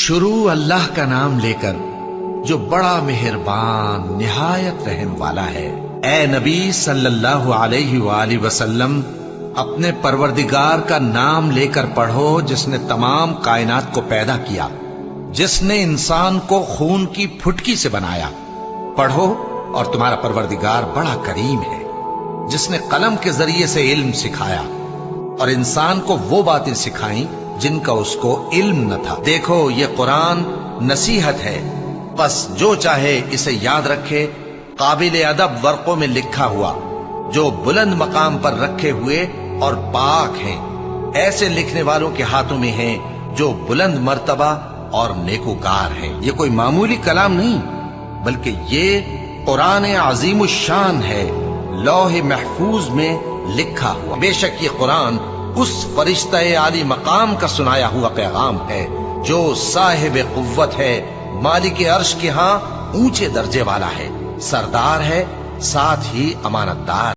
شروع اللہ کا نام لے کر جو بڑا مہربان نہایت رحم والا ہے۔ اے نبی صلی اللہ علیہ وآلہ وسلم، اپنے پروردگار کا نام لے کر پڑھو جس نے تمام کائنات کو پیدا کیا، جس نے انسان کو خون کی پھٹکی سے بنایا۔ پڑھو اور تمہارا پروردگار بڑا کریم ہے، جس نے قلم کے ذریعے سے علم سکھایا اور انسان کو وہ باتیں سکھائیں جن کا اس کو علم نہ تھا۔ دیکھو یہ قرآن نصیحت ہے، بس جو چاہے اسے یاد رکھے، قابل ادب ورقوں میں لکھا ہوا، جو بلند مقام پر رکھے ہوئے اور پاک ہیں، ایسے لکھنے والوں کے ہاتھوں میں ہیں جو بلند مرتبہ اور نیکوکار ہیں۔ یہ کوئی معمولی کلام نہیں، بلکہ یہ قرآن عظیم الشان ہے، لوح محفوظ میں لکھا ہوا۔ بے شک یہ قرآن اس فرشتہ عالی مقام کا سنایا ہوا پیغام ہے جو صاحب قوت ہے، مالک عرش کے ہاں اونچے درجے والا ہے، سردار ہے، ساتھ ہی امانت دار۔